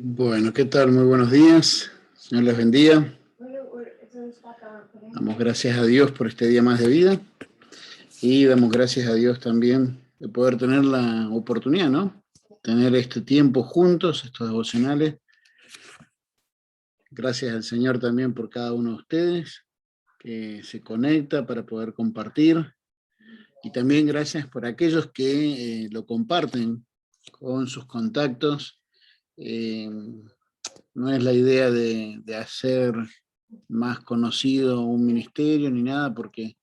Bueno, ¿qué tal? Muy buenos días. Señor les bendiga. Damos gracias a Dios por este día más de vida y damos gracias a Dios también de poder tener la oportunidad, ¿no? Tener este tiempo juntos, estos devocionales. Gracias al Señor también por cada uno de ustedes que se conecta para poder compartir, y también gracias por aquellos que lo comparten con sus contactos. Eh, no es la idea de hacer más conocido un ministerio ni nada, porque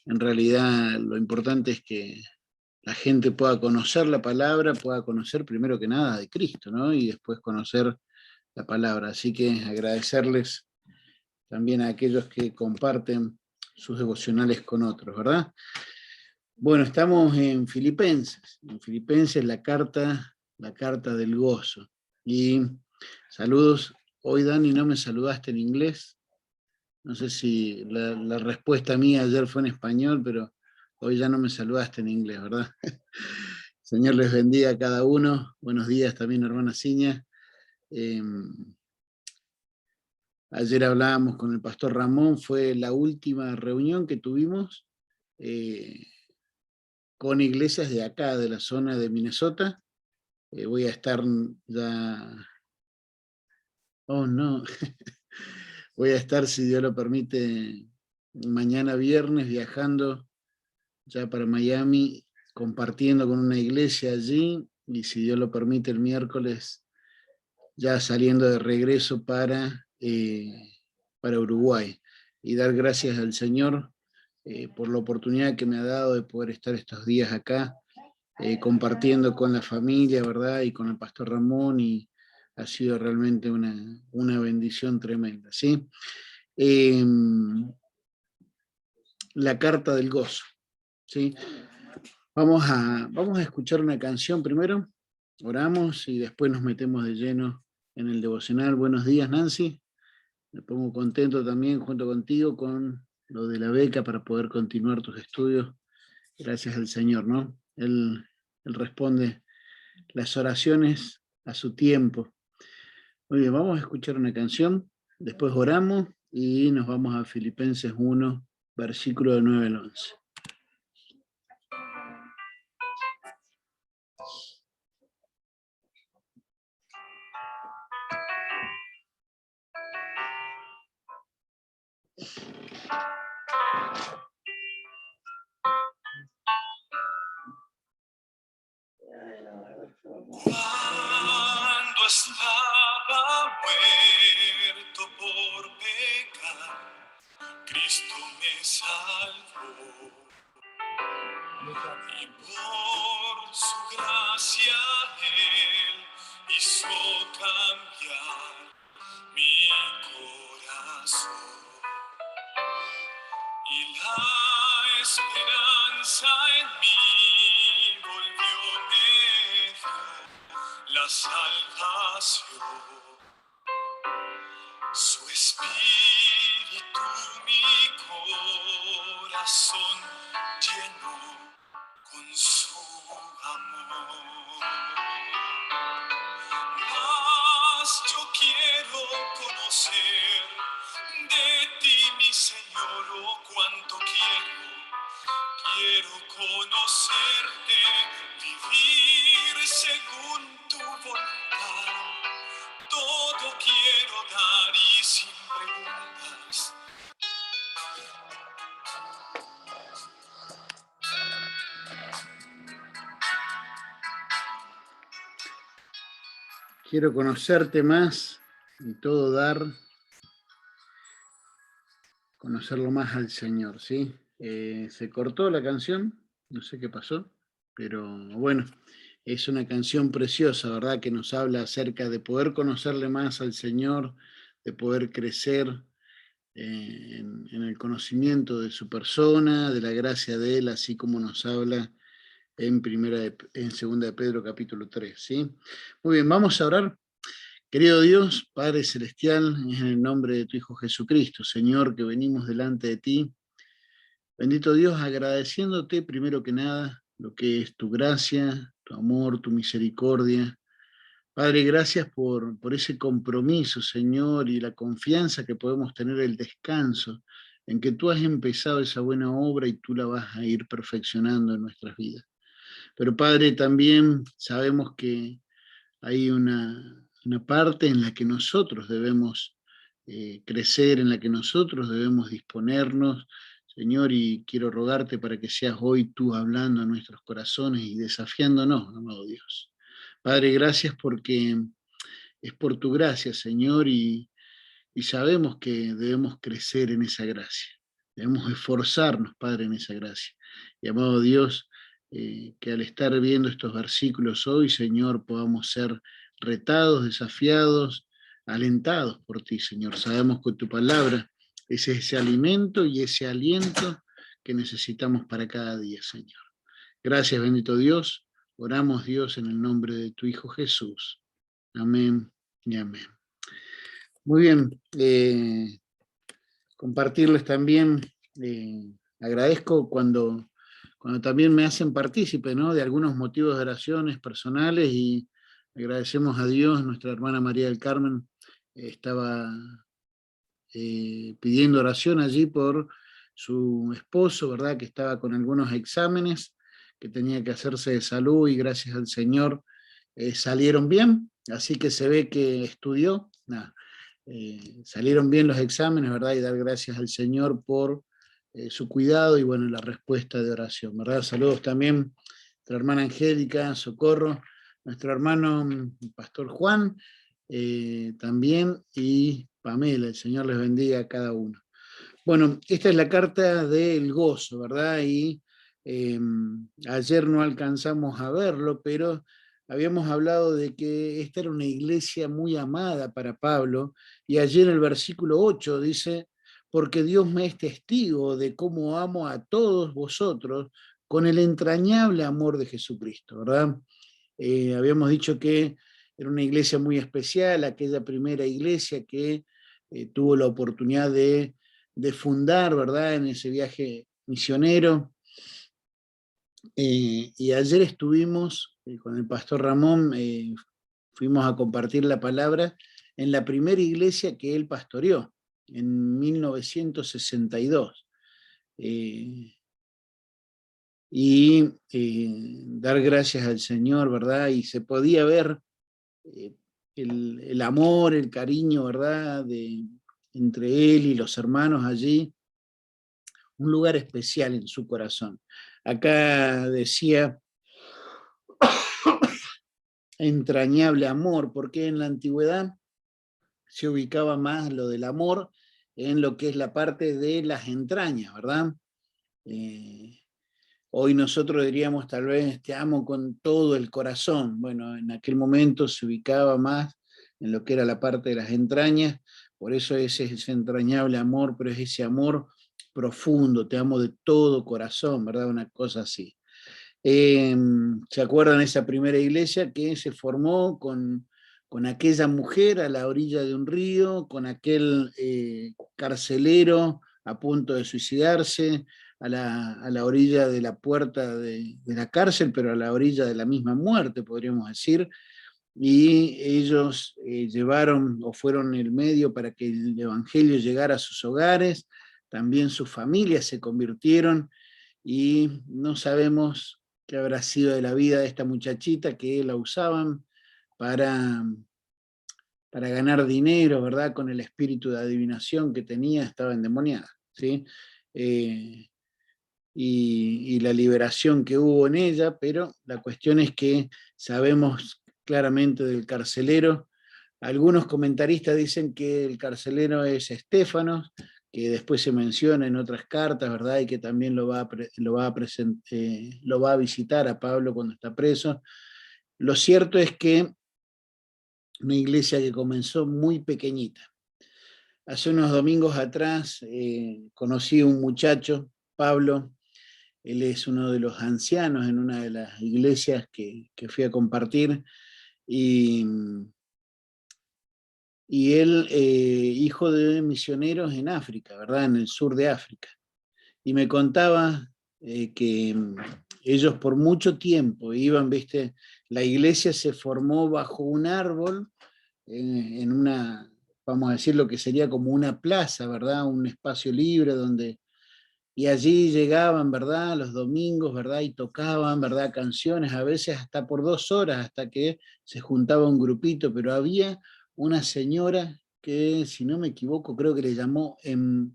en realidad lo importante es que la gente pueda conocer la palabra, pueda conocer primero que nada de Cristo, ¿no? Y después conocer la palabra. Así que agradecerles también a aquellos que comparten sus devocionales con otros, ¿verdad? Bueno, estamos en Filipenses la carta del gozo. Y saludos. Hoy, Dani, no me saludaste en inglés. No sé si la respuesta mía ayer fue en español, pero hoy ya no me saludaste en inglés, ¿verdad? Señor les bendiga a cada uno. Buenos días también, hermana Ciña. Ayer hablábamos con el pastor Ramón, fue la última reunión que tuvimos con iglesias de acá, de la zona de Minnesota. Voy a estar ya... Oh, no. Voy a estar, si Dios lo permite, mañana viernes viajando ya para Miami, compartiendo con una iglesia allí, y si Dios lo permite el miércoles ya saliendo de regreso para Uruguay, y dar gracias al Señor por la oportunidad que me ha dado de poder estar estos días acá, compartiendo con la familia, ¿verdad? Y con el pastor Ramón, y ha sido realmente una bendición tremenda, ¿sí? La carta del gozo, ¿sí? Vamos a escuchar una canción primero, oramos y después nos metemos de lleno en el devocional. Buenos días, Nancy. Me pongo contento también junto contigo con lo de la beca para poder continuar tus estudios. Gracias al Señor, ¿no? Él responde las oraciones a su tiempo. Muy bien, vamos a escuchar una canción, después oramos y nos vamos a Filipenses 1, versículo de 9 al 11. Cuando estaba muerto por pecar, Cristo me salvó, y por su gracia Él hizo cambiar mi corazón, y la esperanza en mí volvió, me dio la salvación. Su espíritu mi corazón llenó con su amor. Mas yo quiero conocer de ti, mi Señor, oh cuánto quiero conocerte, vivir según tu voluntad. Todo quiero dar y sin preguntas. Quiero conocerte más y todo dar, conocerlo más al Señor, ¿sí? Se cortó la canción, no sé qué pasó, pero bueno, es una canción preciosa, ¿verdad? Que nos habla acerca de poder conocerle más al Señor, de poder crecer en el conocimiento de su persona, de la gracia de Él, así como nos habla en segunda de Pedro capítulo 3, ¿sí? Muy bien, vamos a orar. Querido Dios, Padre Celestial, es en el nombre de tu Hijo Jesucristo, Señor, que venimos delante de ti. Bendito Dios, agradeciéndote primero que nada lo que es tu gracia, tu amor, tu misericordia, Padre, gracias por ese compromiso, Señor, y la confianza que podemos tener, el descanso, en que tú has empezado esa buena obra y tú la vas a ir perfeccionando en nuestras vidas. Pero Padre, también sabemos que hay una parte en la que nosotros debemos crecer, en la que nosotros debemos disponernos, Señor, y quiero rogarte para que seas hoy tú hablando a nuestros corazones y desafiándonos, amado Dios. Padre, gracias porque es por tu gracia, Señor, y sabemos que debemos crecer en esa gracia. Debemos esforzarnos, Padre, en esa gracia. Y amado Dios, que al estar viendo estos versículos hoy, Señor, podamos ser retados, desafiados, alentados por ti, Señor. Sabemos que tu palabra es ese alimento y ese aliento que necesitamos para cada día, Señor. Gracias, bendito Dios. Oramos, Dios, en el nombre de tu Hijo Jesús. Amén y amén. Muy bien, compartirles también, agradezco cuando también me hacen partícipe, ¿no?, de algunos motivos de oraciones personales, y agradecemos a Dios. Nuestra hermana María del Carmen estaba pidiendo oración allí por su esposo, ¿verdad?, que estaba con algunos exámenes que tenía que hacerse de salud, y gracias al Señor salieron bien, así que se ve que estudió. Nada, salieron bien los exámenes, ¿verdad? Y dar gracias al Señor por su cuidado y, bueno, la respuesta de oración, ¿verdad? Saludos también a nuestra hermana Angélica, Socorro, nuestro hermano Pastor Juan, también, y Pamela. El Señor les bendiga a cada uno. Bueno, esta es la carta del gozo, ¿verdad? Y ayer no alcanzamos a verlo, pero habíamos hablado de que esta era una iglesia muy amada para Pablo, y ayer el versículo 8 dice: porque Dios me es testigo de cómo amo a todos vosotros con el entrañable amor de Jesucristo, ¿verdad? Habíamos dicho que era una iglesia muy especial, aquella primera iglesia que tuvo la oportunidad de fundar, ¿verdad?, en ese viaje misionero. Y ayer estuvimos con el pastor Ramón, fuimos a compartir la palabra en la primera iglesia que él pastoreó, en 1962. Dar gracias al Señor, ¿verdad? Y se podía ver el amor, el cariño, ¿verdad?, entre él y los hermanos allí, un lugar especial en su corazón. Acá decía entrañable amor, porque en la antigüedad se ubicaba más lo del amor en lo que es la parte de las entrañas, ¿verdad? Hoy nosotros diríamos tal vez te amo con todo el corazón. Bueno, en aquel momento se ubicaba más en lo que era la parte de las entrañas, por eso ese es ese entrañable amor, pero es ese amor profundo, te amo de todo corazón, ¿verdad? Una cosa así. ¿Se acuerdan de esa primera iglesia que se formó con aquella mujer a la orilla de un río, con aquel carcelero a punto de suicidarse, a la orilla de la puerta de la cárcel, pero a la orilla de la misma muerte, podríamos decir, y ellos llevaron o fueron el medio para que el evangelio llegara a sus hogares, también sus familias se convirtieron, y no sabemos qué habrá sido de la vida de esta muchachita que la usaban para, para ganar dinero, ¿verdad? Con el espíritu de adivinación que tenía, estaba endemoniada, ¿sí? Y la liberación que hubo en ella, pero la cuestión es que sabemos claramente del carcelero. Algunos comentaristas dicen que el carcelero es Estéfanos, que después se menciona en otras cartas, ¿verdad? Y que también lo va a visitar a Pablo cuando está preso. Lo cierto es que una iglesia que comenzó muy pequeñita. Hace unos domingos atrás conocí a un muchacho, Pablo. Él es uno de los ancianos en una de las iglesias que fui a compartir, y él, hijo de misioneros en África, ¿verdad? En el sur de África. Y me contaba que ellos por mucho tiempo iban, viste, la iglesia se formó bajo un árbol, en una, vamos a decir, lo que sería como una plaza, ¿verdad? Un espacio libre donde, y allí llegaban, ¿verdad? Los domingos, ¿verdad? Y tocaban, ¿verdad? Canciones, a veces hasta por 2 horas, hasta que se juntaba un grupito, pero había una señora que, si no me equivoco, creo que le llamó en,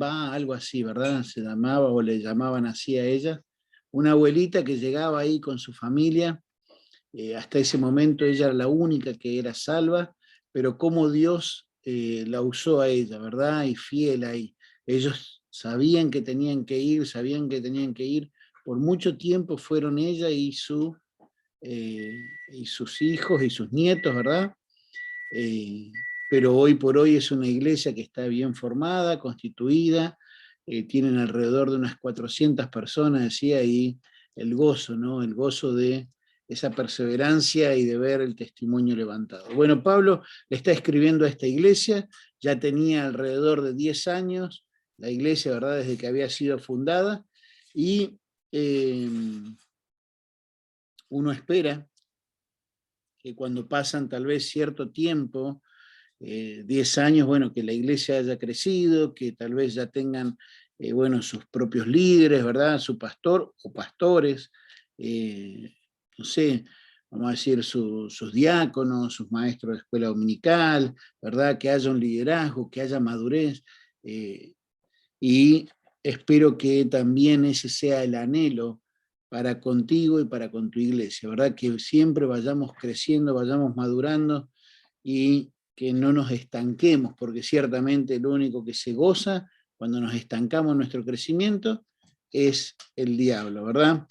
algo así, ¿verdad? Se llamaba o le llamaban así a ella, una abuelita que llegaba ahí con su familia. Hasta ese momento ella era la única que era salva, pero cómo Dios la usó a ella, ¿verdad? Y fiel ahí. Ellos sabían que tenían que ir, por mucho tiempo fueron ella y sus hijos y sus nietos, ¿verdad? Eh, pero hoy por hoy es una iglesia que está bien formada, constituida, tienen alrededor de unas 400 personas, decía, y el gozo, ¿no? El gozo de esa perseverancia y de ver el testimonio levantado. Bueno, Pablo le está escribiendo a esta iglesia, ya tenía alrededor de 10 años, la iglesia, ¿verdad?, desde que había sido fundada, y uno espera que cuando pasan tal vez cierto tiempo, 10 años, bueno, que la iglesia haya crecido, que tal vez ya tengan, bueno, sus propios líderes, ¿verdad? Su pastor o pastores, no sé, vamos a decir, sus diáconos, sus maestros de escuela dominical, ¿verdad? Que haya un liderazgo, que haya madurez, y espero que también ese sea el anhelo para contigo y para con tu iglesia, ¿verdad? Que siempre vayamos creciendo, vayamos madurando y que no nos estanquemos, porque ciertamente lo único que se goza cuando nos estancamos en nuestro crecimiento es el diablo, ¿verdad?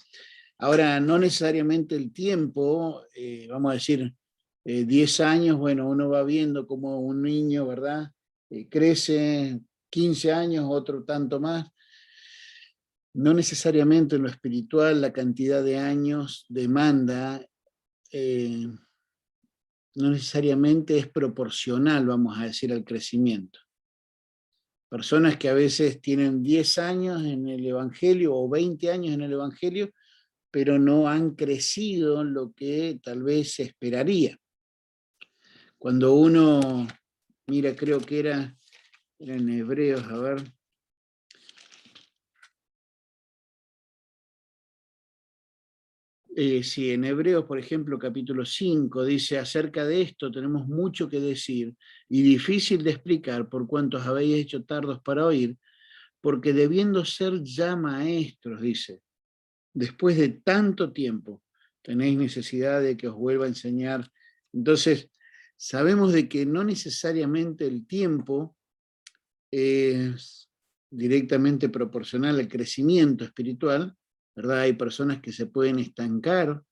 Ahora, no necesariamente el tiempo, vamos a decir, 10 años, bueno, uno va viendo como un niño, ¿verdad? Crece 15 años, otro tanto más. No necesariamente en lo espiritual la cantidad de años demanda, no necesariamente es proporcional, vamos a decir, al crecimiento. Personas que a veces tienen 10 años en el Evangelio o 20 años en el Evangelio, pero no han crecido lo que tal vez se esperaría. Cuando uno, mira, creo que era en Hebreos, a ver. Si en Hebreos, por ejemplo, capítulo 5, dice acerca de esto tenemos mucho que decir y difícil de explicar por cuantos habéis hecho tardos para oír, porque debiendo ser ya maestros, dice, después de tanto tiempo, tenéis necesidad de que os vuelva a enseñar. Entonces, sabemos de que no necesariamente el tiempo es directamente proporcional al crecimiento espiritual, ¿verdad? Hay personas que se pueden estancar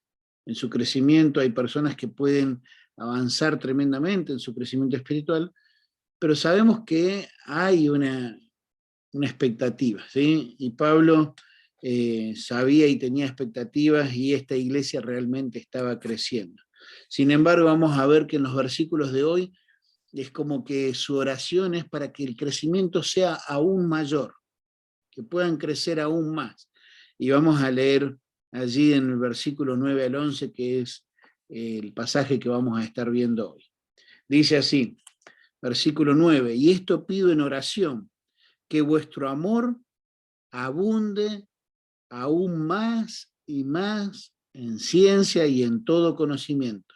en su crecimiento, hay personas que pueden avanzar tremendamente en su crecimiento espiritual, pero sabemos que hay una expectativa, ¿sí? Y Pablo sabía y tenía expectativas y esta iglesia realmente estaba creciendo. Sin embargo, vamos a ver que en los versículos de hoy es como que su oración es para que el crecimiento sea aún mayor, que puedan crecer aún más. Y vamos a leer allí en el versículo 9 al 11, que es el pasaje que vamos a estar viendo hoy. Dice así, versículo 9, y esto pido en oración, que vuestro amor abunde aún más y más en ciencia y en todo conocimiento.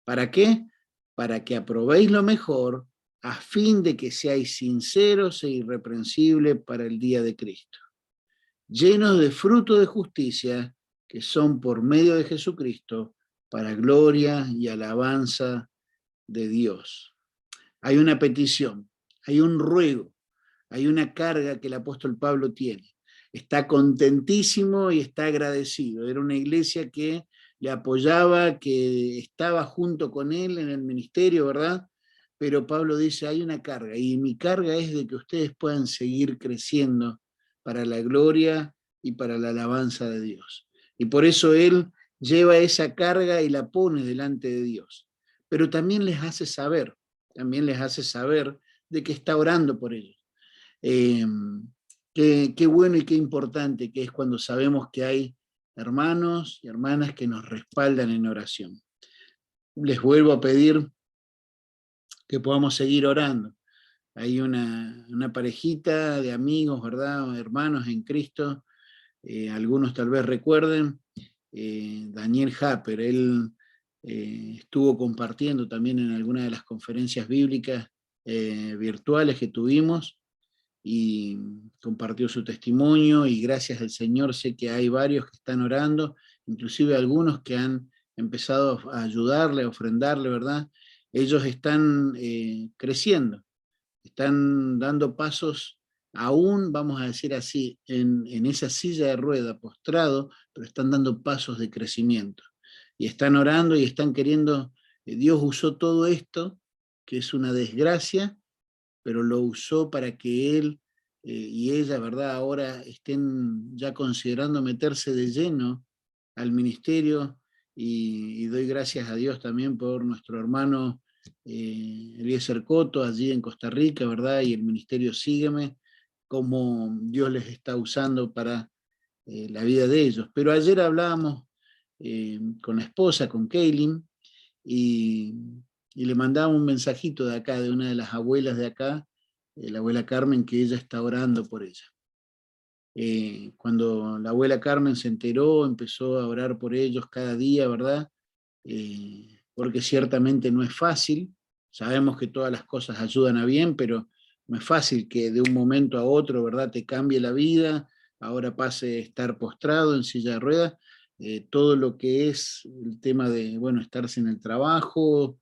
¿Para qué? Para que aprobéis lo mejor, a fin de que seáis sinceros e irreprensibles para el día de Cristo, llenos de fruto de justicia, que son por medio de Jesucristo, para gloria y alabanza de Dios. Hay una petición, hay un ruego, hay una carga que el apóstol Pablo tiene. Está contentísimo y está agradecido. Era una iglesia que le apoyaba, que estaba junto con él en el ministerio, ¿verdad? Pero Pablo dice, hay una carga, y mi carga es de que ustedes puedan seguir creciendo para la gloria y para la alabanza de Dios. Y por eso él lleva esa carga y la pone delante de Dios. Pero también les hace saber de que está orando por ellos. Qué bueno y qué importante que es cuando sabemos que hay hermanos y hermanas que nos respaldan en oración. Les vuelvo a pedir que podamos seguir orando. Hay una parejita de amigos, ¿verdad? Hermanos en Cristo, algunos tal vez recuerden, Daniel Happer, él estuvo compartiendo también en alguna de las conferencias bíblicas virtuales que tuvimos, y compartió su testimonio, y gracias al Señor sé que hay varios que están orando, inclusive algunos que han empezado a ayudarle, a ofrendarle, ¿verdad? Ellos están creciendo, están dando pasos, aún, vamos a decir así, en esa silla de rueda, postrado, pero están dando pasos de crecimiento. Y están orando y están queriendo, Dios usó todo esto, que es una desgracia, pero lo usó para que él y ella, ¿verdad?, ahora estén ya considerando meterse de lleno al ministerio, y doy gracias a Dios también por nuestro hermano Eliezer Coto, allí en Costa Rica, ¿verdad?, y el ministerio Sígueme, como Dios les está usando para la vida de ellos. Pero ayer hablábamos con la esposa, con Kaylin, y, y le mandaba un mensajito de acá, de una de las abuelas de acá, la abuela Carmen, que ella está orando por ella. Cuando la abuela Carmen se enteró, empezó a orar por ellos cada día, ¿verdad? Porque ciertamente no es fácil, sabemos que todas las cosas ayudan a bien, pero no es fácil que de un momento a otro, ¿verdad?, te cambie la vida, ahora pase a estar postrado en silla de ruedas, todo lo que es el tema de, bueno, estar sin el trabajo,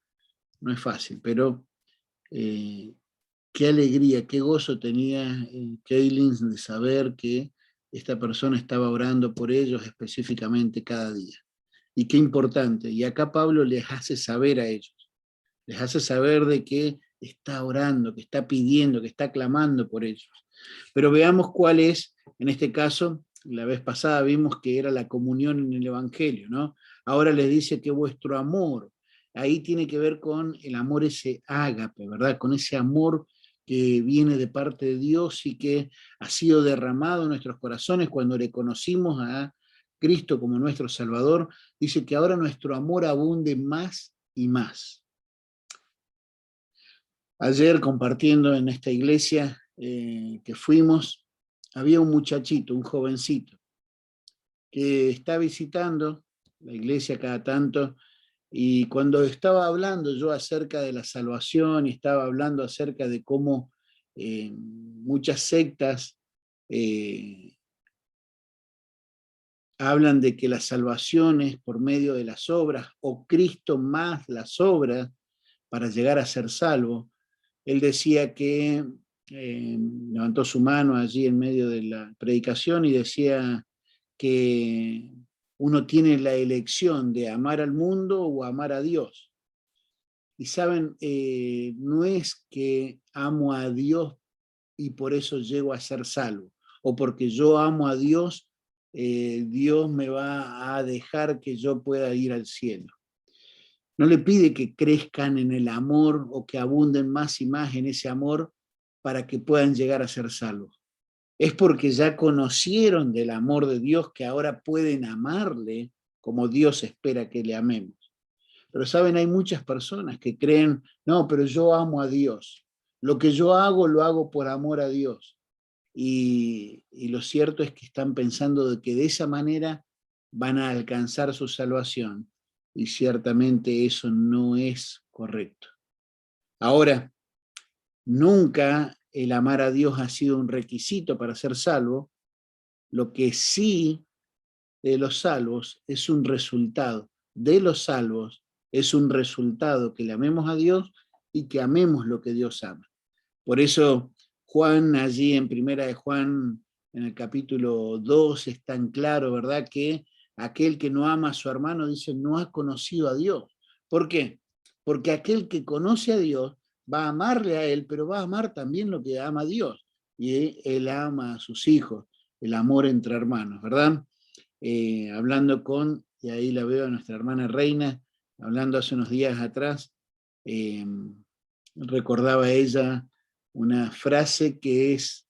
no es fácil, pero qué alegría, qué gozo tenía Kaylin de saber que esta persona estaba orando por ellos específicamente cada día. Y qué importante. Y acá Pablo les hace saber a ellos, les hace saber de que está orando, que está pidiendo, que está clamando por ellos. Pero veamos cuál es, en este caso, la vez pasada vimos que era la comunión en el Evangelio, ¿no? Ahora les dice que vuestro amor, ahí tiene que ver con el amor ese ágape, ¿verdad? Con ese amor que viene de parte de Dios y que ha sido derramado en nuestros corazones cuando le conocimos a Cristo como nuestro Salvador. Dice que ahora nuestro amor abunde más y más. Ayer, compartiendo en esta iglesia que fuimos, había un muchachito, un jovencito, que está visitando la iglesia cada tanto, y cuando estaba hablando yo acerca de la salvación y estaba hablando acerca de cómo muchas sectas hablan de que la salvación es por medio de las obras, o Cristo más las obras para llegar a ser salvo, él decía que levantó su mano allí en medio de la predicación y decía que uno tiene la elección de amar al mundo o amar a Dios. Y saben, no es que amo a Dios y por eso llego a ser salvo, o porque yo amo a Dios, Dios me va a dejar que yo pueda ir al cielo. No le pide que crezcan en el amor o que abunden más y más en ese amor para que puedan llegar a ser salvos. Es porque ya conocieron del amor de Dios que ahora pueden amarle como Dios espera que le amemos. Pero saben, hay muchas personas que creen, no, pero yo amo a Dios. Lo que yo hago, lo hago por amor a Dios. Y lo cierto es que están pensando de que de esa manera van a alcanzar su salvación. Y ciertamente eso no es correcto. Ahora, nunca el amar a Dios ha sido un requisito para ser salvo. Lo que sí de los salvos es un resultado. De los salvos es un resultado que le amemos a Dios y que amemos lo que Dios ama. Por eso Juan, allí en Primera de Juan, en el capítulo 2, es tan claro, ¿verdad?, que aquel que no ama a su hermano, dice, no ha conocido a Dios. ¿Por qué? Porque aquel que conoce a Dios va a amarle a él, pero va a amar también lo que ama a Dios. Y él ama a sus hijos, el amor entre hermanos, ¿verdad? Hablando y ahí la veo a nuestra hermana Reina, hablando hace unos días atrás, recordaba ella una frase que es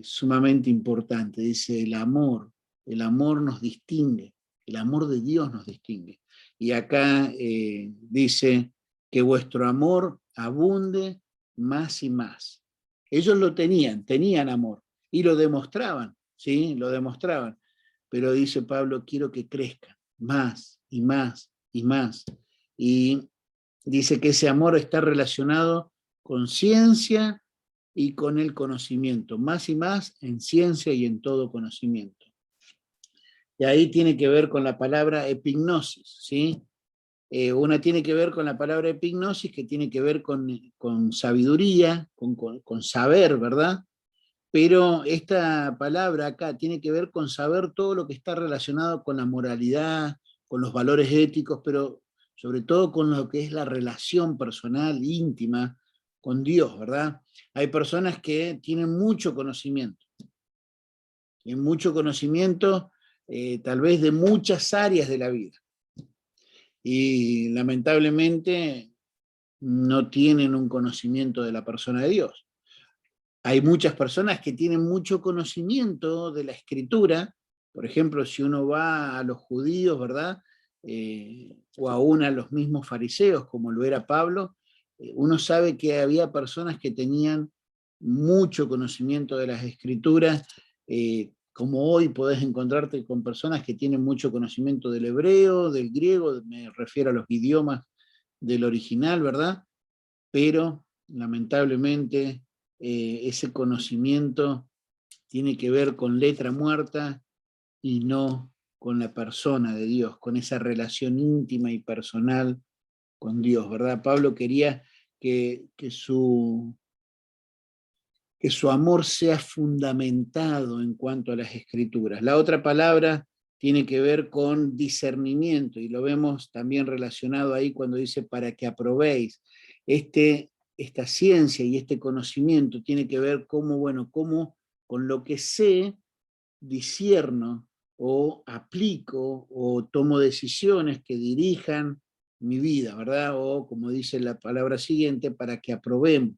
sumamente importante. Dice, el amor el amor nos distingue, el amor de Dios nos distingue. Y acá dice que vuestro amor abunde más y más. Ellos lo tenían amor, y lo demostraban, ¿sí? Lo demostraban. Pero dice Pablo, quiero que crezca más y más y más. Y dice que ese amor está relacionado con ciencia y con el conocimiento, más y más en ciencia y en todo conocimiento. Y ahí tiene que ver con la palabra epignosis, ¿sí? Una tiene que ver con la palabra epignosis, que tiene que ver con sabiduría, con saber, ¿verdad? Pero esta palabra acá tiene que ver con saber todo lo que está relacionado con la moralidad, con los valores éticos, pero sobre todo con lo que es la relación personal, íntima, con Dios, ¿verdad? Hay personas que tienen mucho conocimiento, tal vez de muchas áreas de la vida, y lamentablemente no tienen un conocimiento de la persona de Dios. Hay muchas personas que tienen mucho conocimiento de la Escritura. Por ejemplo, si uno va a los judíos, ¿verdad? O aún a los mismos fariseos, como lo era Pablo, uno sabe que había personas que tenían mucho conocimiento de las Escrituras, como hoy podés encontrarte con personas que tienen mucho conocimiento del hebreo, del griego, me refiero a los idiomas del original, ¿verdad? Pero lamentablemente ese conocimiento tiene que ver con letra muerta y no con la persona de Dios, con esa relación íntima y personal con Dios, ¿verdad? Pablo quería que su amor sea fundamentado en cuanto a las Escrituras. La otra palabra tiene que ver con discernimiento, y lo vemos también relacionado ahí cuando dice para que aprobéis. Esta ciencia y este conocimiento tiene que ver cómo con lo que sé discierno o aplico o tomo decisiones que dirijan mi vida, ¿verdad? O como dice la palabra siguiente, para que aprobemos.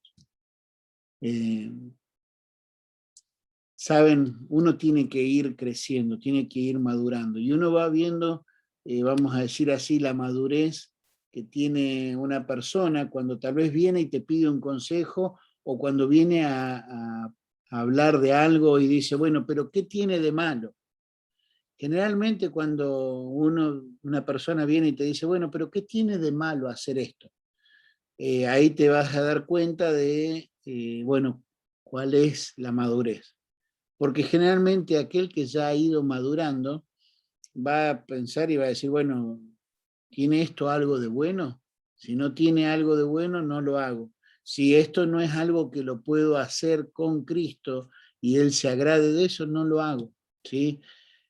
Saben, uno tiene que ir creciendo, tiene que ir madurando, y uno va viendo, vamos a decir así, la madurez que tiene una persona cuando tal vez viene y te pide un consejo, o cuando viene a hablar de algo y dice, bueno, pero ¿qué tiene de malo? Generalmente cuando una persona viene y te dice, bueno, pero ¿qué tiene de malo hacer esto? Ahí te vas a dar cuenta de, bueno, cuál es la madurez. Porque generalmente aquel que ya ha ido madurando va a pensar y va a decir, bueno, ¿tiene esto algo de bueno? Si no tiene algo de bueno, no lo hago. Si esto no es algo que lo puedo hacer con Cristo y Él se agrade de eso, no lo hago, ¿sí?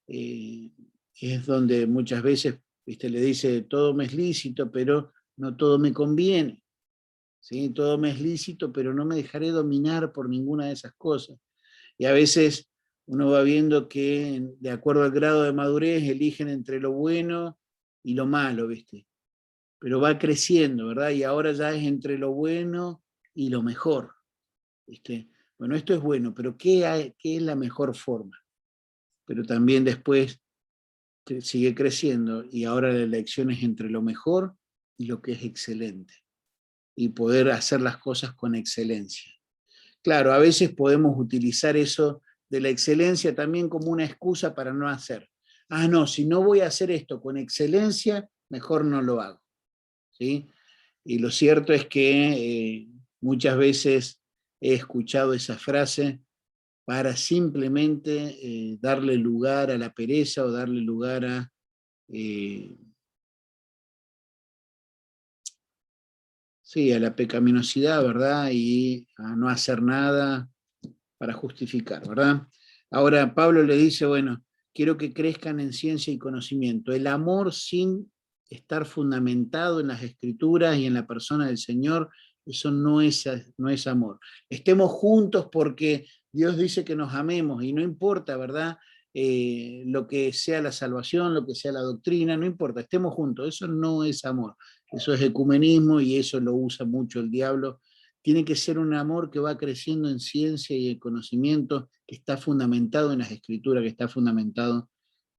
Es donde muchas veces, ¿viste? Le dice, todo me es lícito, pero no todo me conviene, ¿sí? Todo me es lícito, pero no me dejaré dominar por ninguna de esas cosas. Y a veces uno va viendo que de acuerdo al grado de madurez eligen entre lo bueno y lo malo, ¿viste? Pero va creciendo, ¿verdad? Y ahora ya es entre lo bueno y lo mejor, ¿viste? Bueno, esto es bueno, pero ¿qué es la mejor forma? Pero también después sigue creciendo, y ahora la elección es entre lo mejor y lo que es excelente, y poder hacer las cosas con excelencia. Claro, a veces podemos utilizar eso de la excelencia también como una excusa para no hacer. Ah, no, si no voy a hacer esto con excelencia, mejor no lo hago, ¿sí? Y lo cierto es que muchas veces he escuchado esa frase para simplemente darle lugar a la pereza, o darle lugar a sí, a la pecaminosidad, ¿verdad? Y a no hacer nada para justificar, ¿verdad? Ahora Pablo le dice, bueno, quiero que crezcan en ciencia y conocimiento. El amor sin estar fundamentado en las Escrituras y en la persona del Señor, eso no es amor. Estemos juntos porque Dios dice que nos amemos, y no importa, ¿verdad? Lo que sea la salvación, lo que sea la doctrina, no importa, estemos juntos, eso no es amor, eso es ecumenismo, y eso lo usa mucho el diablo. Tiene que ser un amor que va creciendo en ciencia y en conocimiento, que está fundamentado en las Escrituras, que está fundamentado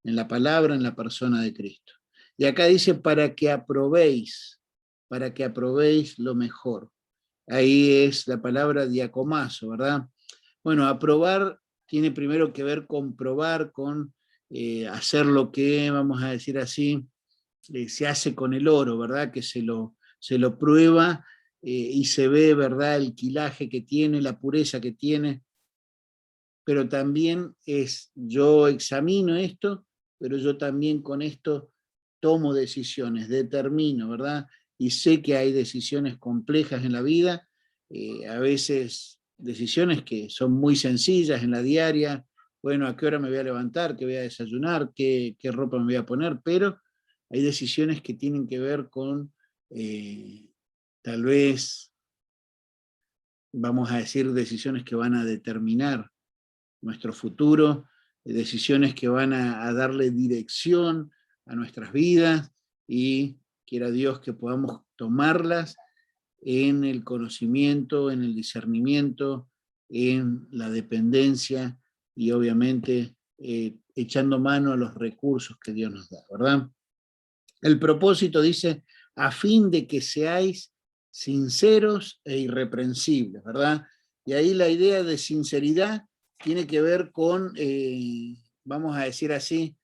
en la palabra, en la persona de Cristo. Y acá dice, para que aprobéis lo mejor. Ahí es la palabra diacomazo, ¿verdad? Bueno, aprobar tiene primero que ver con probar, con hacer lo que, vamos a decir así, se hace con el oro, ¿verdad? Que se lo prueba y se ve, ¿verdad? El quilaje que tiene, la pureza que tiene, pero también es, yo examino esto, pero yo también con esto tomo decisiones, determino, ¿verdad? Y sé que hay decisiones complejas en la vida, a veces decisiones que son muy sencillas en la diaria, bueno, a qué hora me voy a levantar, qué voy a desayunar, qué ropa me voy a poner, pero hay decisiones que tienen que ver con, tal vez, vamos a decir, decisiones que van a determinar nuestro futuro, decisiones que van a darle dirección a nuestras vidas y quiera Dios que podamos tomarlas en el conocimiento, en el discernimiento, en la dependencia y obviamente echando mano a los recursos que Dios nos da, ¿verdad? El propósito dice, a fin de que seáis sinceros e irreprensibles, ¿verdad? Y ahí la idea de sinceridad tiene que ver con, vamos a decir así,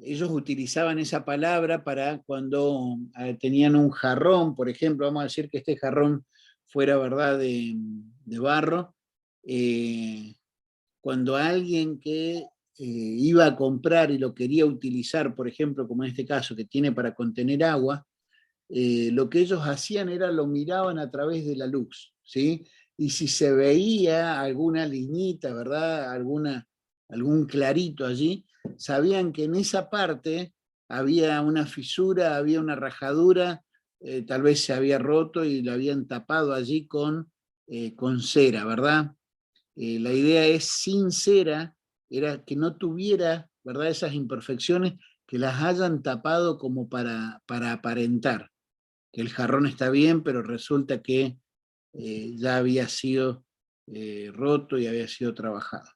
ellos utilizaban esa palabra para cuando tenían un jarrón, por ejemplo, vamos a decir que este jarrón fuera, ¿verdad?, de barro, cuando alguien que iba a comprar y lo quería utilizar, por ejemplo, como en este caso, que tiene para contener agua, lo que ellos hacían era lo miraban a través de la luz, ¿sí? Y si se veía alguna liñita, ¿verdad? Algún clarito allí, sabían que en esa parte había una fisura, había una rajadura, tal vez se había roto y lo habían tapado allí con cera, ¿verdad? La idea es sincera, era que no tuviera, ¿verdad?, esas imperfecciones que las hayan tapado como para aparentar que el jarrón está bien, pero resulta que ya había sido roto y había sido trabajado.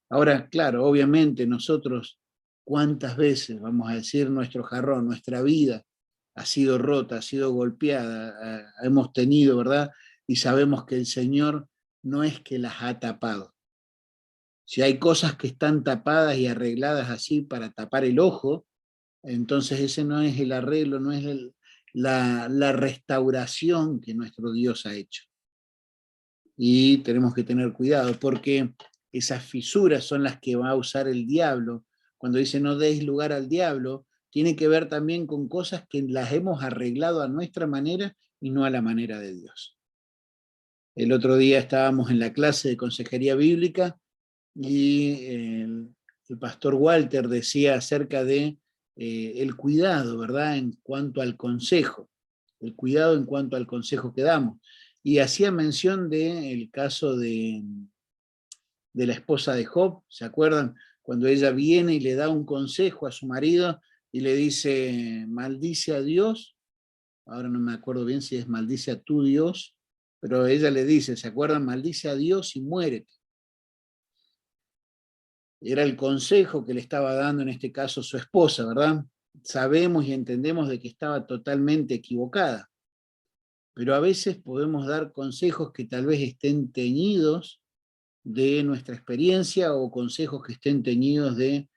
Ahora, claro, obviamente nosotros, ¿cuántas veces, vamos a decir, nuestro jarrón, nuestra vida ha sido rota, ha sido golpeada, hemos tenido, ¿verdad? Y sabemos que el Señor no es que las ha tapado. Si hay cosas que están tapadas y arregladas así para tapar el ojo, entonces ese no es el arreglo, no es la restauración que nuestro Dios ha hecho. Y tenemos que tener cuidado porque esas fisuras son las que va a usar el diablo. Cuando dice no deis lugar al diablo, tiene que ver también con cosas que las hemos arreglado a nuestra manera y no a la manera de Dios. El otro día estábamos en la clase de consejería bíblica y el pastor Walter decía acerca de el cuidado, ¿verdad?, en cuanto al consejo, el cuidado en cuanto al consejo que damos. Y hacía mención del caso de la esposa de Job, ¿se acuerdan? Cuando ella viene y le da un consejo a su marido y le dice, maldice a Dios, ahora no me acuerdo bien si es maldice a tu Dios, pero ella le dice, ¿se acuerdan? Maldice a Dios y muérete. Era el consejo que le estaba dando en este caso su esposa, ¿verdad? Sabemos y entendemos de que estaba totalmente equivocada, pero a veces podemos dar consejos que tal vez estén teñidos de nuestra experiencia o consejos que estén teñidos de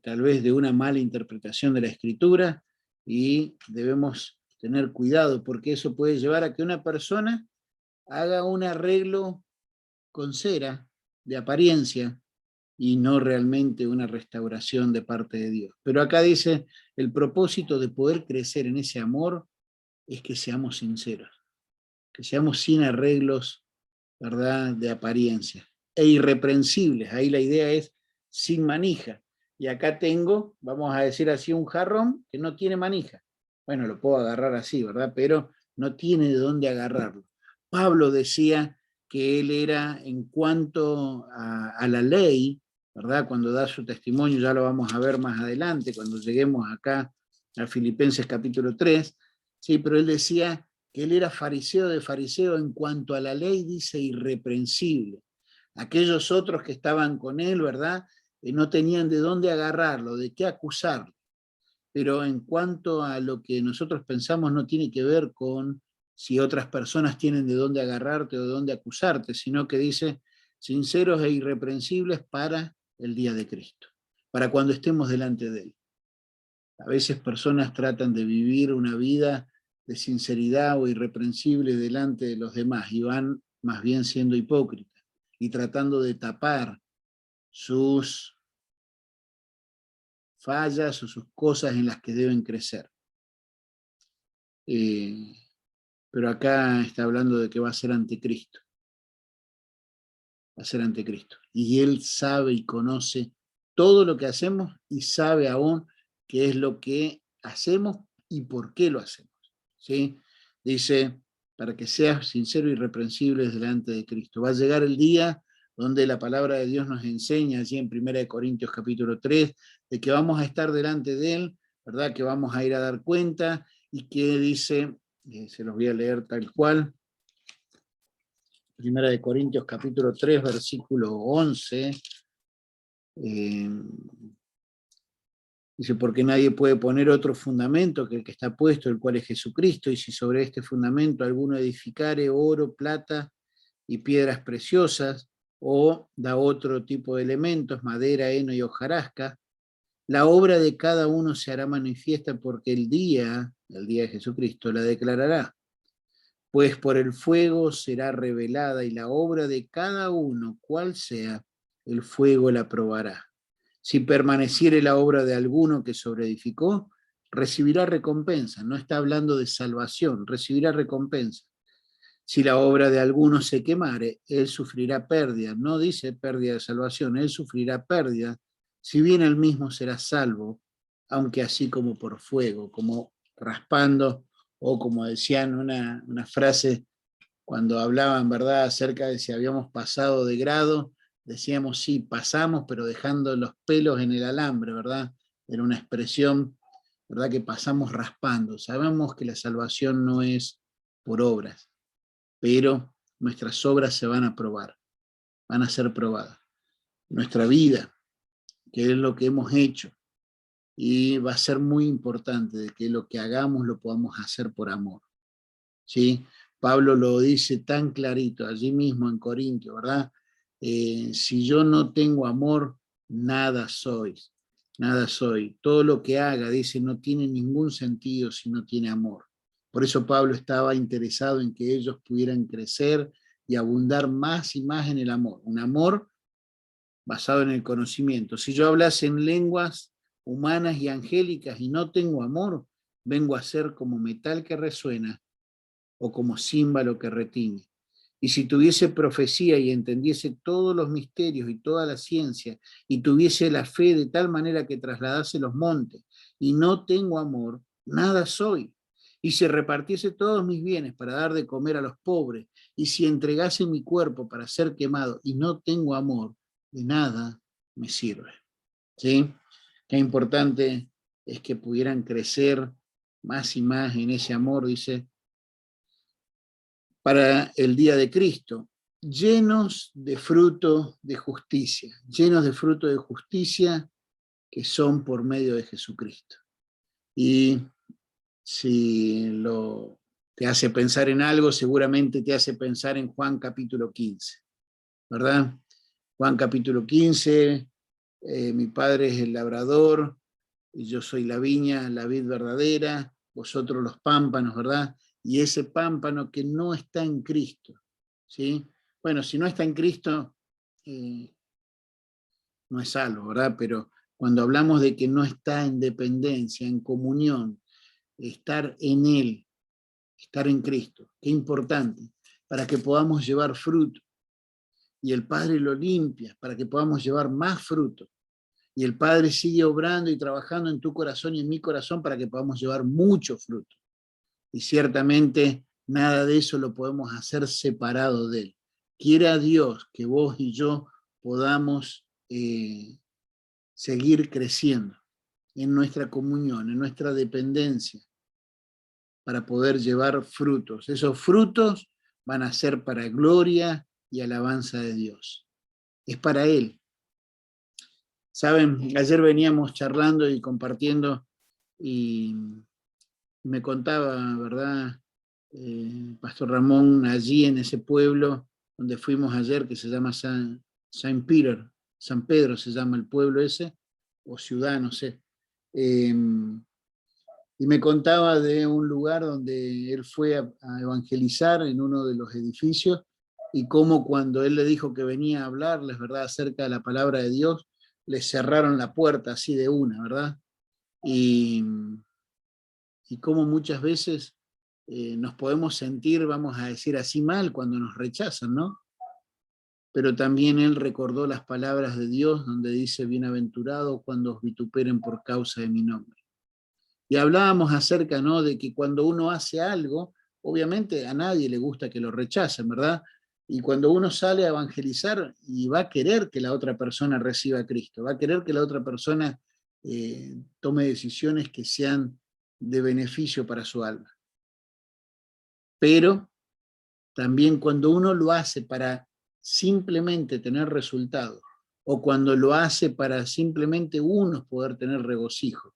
tal vez de una mala interpretación de la escritura y debemos tener cuidado porque eso puede llevar a que una persona haga un arreglo con cera de apariencia y no realmente una restauración de parte de Dios. Pero acá dice, el propósito de poder crecer en ese amor es que seamos sinceros, que seamos sin arreglos, ¿verdad?, de apariencia, e irreprensibles. Ahí la idea es sin manija. Y acá tengo, vamos a decir así, un jarrón que no tiene manija. Bueno, lo puedo agarrar así, ¿verdad? Pero no tiene de dónde agarrarlo. Pablo decía que él era, en cuanto a la ley, ¿verdad?, cuando da su testimonio, ya lo vamos a ver más adelante, cuando lleguemos acá a Filipenses capítulo 3, sí, pero él decía que él era fariseo de fariseo en cuanto a la ley, dice irreprensible. Aquellos otros que estaban con él, ¿verdad?, no tenían de dónde agarrarlo, de qué acusarlo. Pero en cuanto a lo que nosotros pensamos, no tiene que ver con si otras personas tienen de dónde agarrarte o de dónde acusarte, sino que dice, sinceros e irreprensibles para el día de Cristo, para cuando estemos delante de Él. A veces personas tratan de vivir una vida de sinceridad o irreprensible delante de los demás y van más bien siendo hipócritas y tratando de tapar sus fallas o sus cosas en las que deben crecer. Pero acá está hablando de que va a ser ante Cristo. Va a ser ante Cristo. Y Él sabe y conoce todo lo que hacemos y sabe aún qué es lo que hacemos y por qué lo hacemos. ¿Sí? Dice, para que seas sincero y irreprensible delante de Cristo. Va a llegar el día donde la palabra de Dios nos enseña, allí en 1 Corintios capítulo 3, de que vamos a estar delante de Él, ¿verdad? Que vamos a ir a dar cuenta, y que dice, se los voy a leer tal cual, 1 Corintios capítulo 3, versículo 11, dice, porque nadie puede poner otro fundamento que el que está puesto, el cual es Jesucristo, y si sobre este fundamento alguno edificare oro, plata y piedras preciosas, o da otro tipo de elementos, madera, heno y hojarasca, la obra de cada uno se hará manifiesta porque el día de Jesucristo la declarará. Pues por el fuego será revelada y la obra de cada uno, cual sea, el fuego la probará. Si permaneciere la obra de alguno que sobreedificó, recibirá recompensa. No está hablando de salvación, recibirá recompensa. Si la obra de alguno se quemare, él sufrirá pérdida. No dice pérdida de salvación, él sufrirá pérdida, si bien él mismo será salvo, aunque así como por fuego, como raspando, o como decían una frase cuando hablaban, ¿verdad?, acerca de si habíamos pasado de grado, decíamos sí, pasamos, pero dejando los pelos en el alambre, ¿verdad? Era una expresión, ¿verdad?, que pasamos raspando. Sabemos que la salvación no es por obras, pero nuestras obras se van a probar, van a ser probadas. Nuestra vida, que es lo que hemos hecho, y va a ser muy importante de que lo que hagamos lo podamos hacer por amor. ¿Sí? Pablo lo dice tan clarito allí mismo en Corintios, ¿verdad? Si yo no tengo amor, nada soy, nada soy. Todo lo que haga, dice, no tiene ningún sentido si no tiene amor. Por eso Pablo estaba interesado en que ellos pudieran crecer y abundar más y más en el amor. Un amor basado en el conocimiento. Si yo hablase en lenguas humanas y angélicas y no tengo amor, vengo a ser como metal que resuena o como címbalo que retiñe. Y si tuviese profecía y entendiese todos los misterios y toda la ciencia, y tuviese la fe de tal manera que trasladase los montes, y no tengo amor, nada soy. Y si repartiese todos mis bienes para dar de comer a los pobres, y si entregase mi cuerpo para ser quemado, y no tengo amor, de nada me sirve. ¿Sí? Qué importante es que pudieran crecer más y más en ese amor, dice, para el día de Cristo, llenos de fruto de justicia, llenos de fruto de justicia que son por medio de Jesucristo. Y si te hace pensar en algo, seguramente te hace pensar en Juan capítulo 15, ¿verdad? Juan capítulo 15, mi padre es el labrador, y yo soy la viña, la vid verdadera, vosotros los pámpanos, ¿verdad? Y ese pámpano que no está en Cristo, ¿sí? Bueno, si no está en Cristo, no es salvo, ¿verdad? Pero cuando hablamos de que no está en dependencia, en comunión, estar en Él, estar en Cristo, qué importante, para que podamos llevar fruto. Y el Padre lo limpia, para que podamos llevar más fruto. Y el Padre sigue obrando y trabajando en tu corazón y en mi corazón para que podamos llevar mucho fruto. Y ciertamente nada de eso lo podemos hacer separado de Él. Quiera Dios que vos y yo podamos seguir creciendo en nuestra comunión, en nuestra dependencia, para poder llevar frutos. Esos frutos van a ser para gloria y alabanza de Dios. Es para Él. Saben, ayer veníamos charlando y compartiendo y me contaba, ¿verdad? Pastor Ramón, allí en ese pueblo donde fuimos ayer, que se llama San Pedro se llama el pueblo ese, o ciudad, no sé. Y me contaba de un lugar donde él fue a evangelizar en uno de los edificios y cómo cuando él le dijo que venía a hablarles, ¿verdad?, acerca de la palabra de Dios, le cerraron la puerta así de una, ¿verdad? Y, y cómo muchas veces nos podemos sentir, vamos a decir así, mal cuando nos rechazan, ¿no? Pero también él recordó las palabras de Dios donde dice, bienaventurado cuando os vituperen por causa de mi nombre. Y hablábamos acerca, ¿no?, de que cuando uno hace algo, obviamente a nadie le gusta que lo rechacen, ¿verdad? Y cuando uno sale a evangelizar y va a querer que la otra persona reciba a Cristo, va a querer que la otra persona tome decisiones que sean de beneficio para su alma. Pero también cuando uno lo hace para simplemente tener resultados, o cuando lo hace para simplemente uno poder tener regocijo,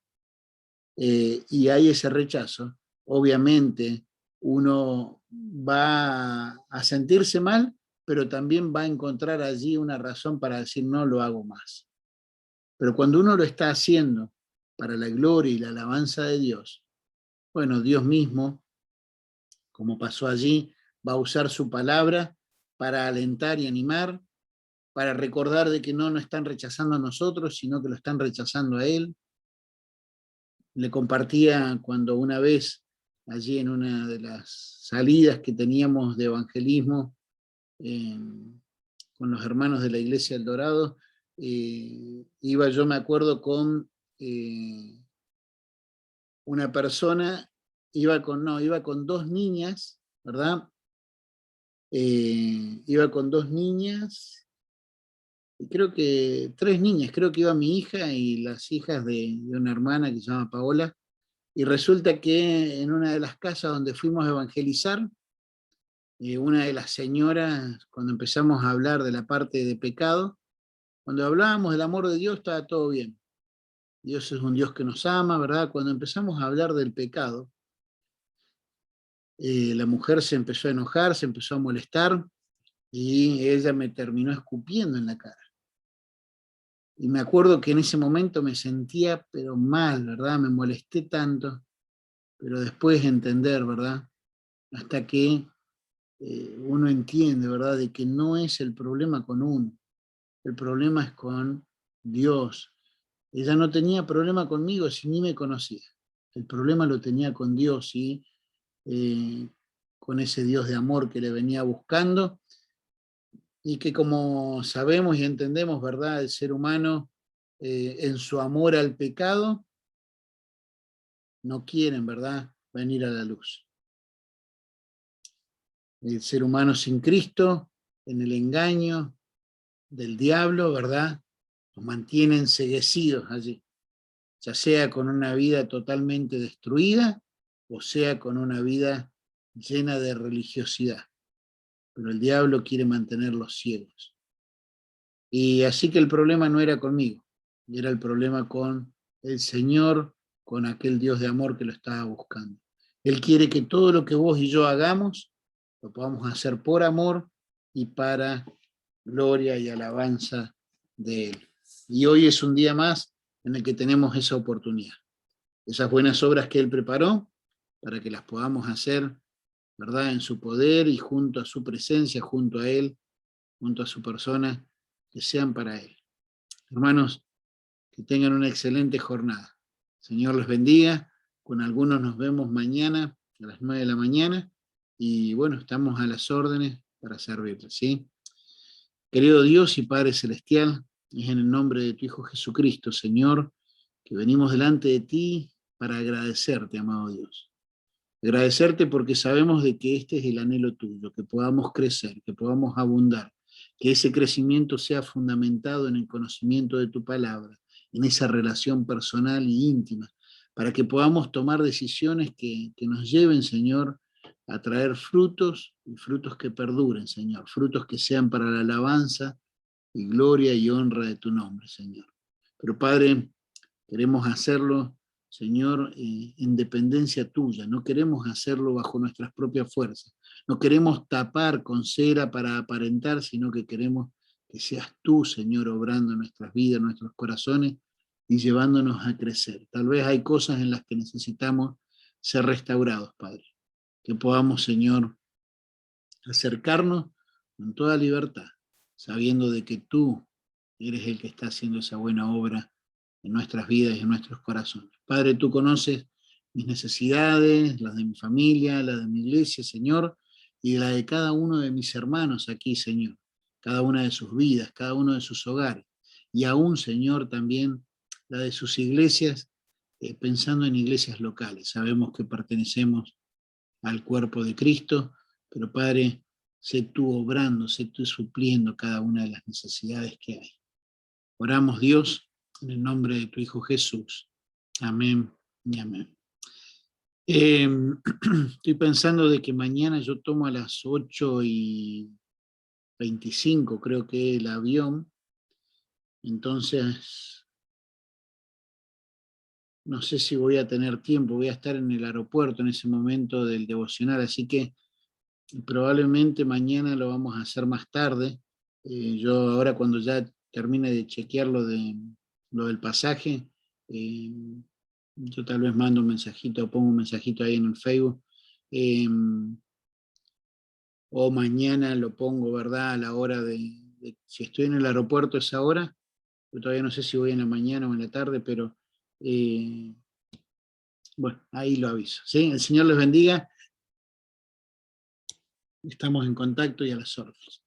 y hay ese rechazo, obviamente uno va a sentirse mal, pero también va a encontrar allí una razón para decir no lo hago más. Pero cuando uno lo está haciendo para la gloria y la alabanza de Dios, bueno, Dios mismo, como pasó allí, va a usar su palabra para alentar y animar, para recordar de que no nos están rechazando a nosotros, sino que lo están rechazando a Él. Le compartía cuando una vez, allí en una de las salidas que teníamos de evangelismo con los hermanos de la Iglesia del Dorado, iba yo, me acuerdo, con una persona, iba con dos niñas, ¿verdad? Iba con dos niñas, y creo que tres niñas, creo que iba mi hija y las hijas de una hermana que se llama Paola. Y resulta que en una de las casas donde fuimos a evangelizar, una de las señoras, cuando empezamos a hablar de la parte de pecado, cuando hablábamos del amor de Dios estaba todo bien. Dios es un Dios que nos ama, ¿verdad? Cuando empezamos a hablar del pecado, la mujer se empezó a enojar, se empezó a molestar y ella me terminó escupiendo en la cara. Y me acuerdo que en ese momento me sentía pero mal, ¿verdad? Me molesté tanto, pero después entender, ¿verdad? Hasta que uno entiende, ¿verdad?, de que no es el problema con uno, el problema es con Dios. Ella no tenía problema conmigo si ni me conocía. El problema lo tenía con Dios y con ese Dios de amor que le venía buscando y que, como sabemos y entendemos, ¿verdad?, el ser humano en su amor al pecado no quieren, ¿verdad?, venir a la luz. El ser humano sin Cristo, en el engaño del diablo, ¿verdad?, nos mantiene enceguecidos allí, ya sea con una vida totalmente destruida o sea con una vida llena de religiosidad. Pero el diablo quiere mantenerlos ciegos. Y así que el problema no era conmigo, era el problema con el Señor, con aquel Dios de amor que lo estaba buscando. Él quiere que todo lo que vos y yo hagamos, lo podamos hacer por amor y para gloria y alabanza de Él. Y hoy es un día más en el que tenemos esa oportunidad. Esas buenas obras que Él preparó, para que las podamos hacer, ¿verdad?, en su poder y junto a su presencia, junto a Él, junto a su persona, que sean para Él. Hermanos, que tengan una excelente jornada. Señor les bendiga. Con algunos nos vemos mañana a las 9 de la mañana. Y bueno, estamos a las órdenes para servirles, ¿sí? Querido Dios y Padre Celestial, es en el nombre de tu Hijo Jesucristo, Señor, que venimos delante de ti para agradecerte, amado Dios. Agradecerte porque sabemos de que este es el anhelo tuyo, que podamos crecer, que podamos abundar, que ese crecimiento sea fundamentado en el conocimiento de tu palabra, en esa relación personal e íntima, para que podamos tomar decisiones que nos lleven, Señor, a traer frutos, y frutos que perduren, Señor, frutos que sean para la alabanza y gloria y honra de tu nombre, Señor. Pero Padre, queremos hacerlo, Señor, en dependencia tuya. No queremos hacerlo bajo nuestras propias fuerzas. No queremos tapar con cera para aparentar, sino que queremos que seas tú, Señor, obrando en nuestras vidas, en nuestros corazones y llevándonos a crecer. Tal vez hay cosas en las que necesitamos ser restaurados, Padre. Que podamos, Señor, acercarnos con toda libertad, sabiendo de que tú eres el que está haciendo esa buena obra en nuestras vidas y en nuestros corazones. Padre, tú conoces mis necesidades, las de mi familia, las de mi iglesia, Señor, y la de cada uno de mis hermanos aquí, Señor, cada una de sus vidas, cada uno de sus hogares, y aún, Señor, también la de sus iglesias, pensando en iglesias locales. Sabemos que pertenecemos al cuerpo de Cristo, pero Padre, sé tú obrando, sé tú supliendo cada una de las necesidades que hay. Oramos, Dios, en el nombre de tu Hijo Jesús. Amén y amén. Estoy pensando de que mañana yo tomo a las 8:25, creo que el avión. Entonces, no sé si voy a tener tiempo, voy a estar en el aeropuerto en ese momento del devocional, así que probablemente mañana lo vamos a hacer más tarde. Yo ahora cuando ya termine de chequear lo del pasaje, eh, yo tal vez mando un mensajito, pongo un mensajito ahí en el Facebook, eh, o mañana lo pongo, ¿verdad? A la hora si estoy en el aeropuerto a esa hora, yo todavía no sé si voy en la mañana o en la tarde, pero bueno, ahí lo aviso, ¿sí? El Señor les bendiga, estamos en contacto y a las órdenes.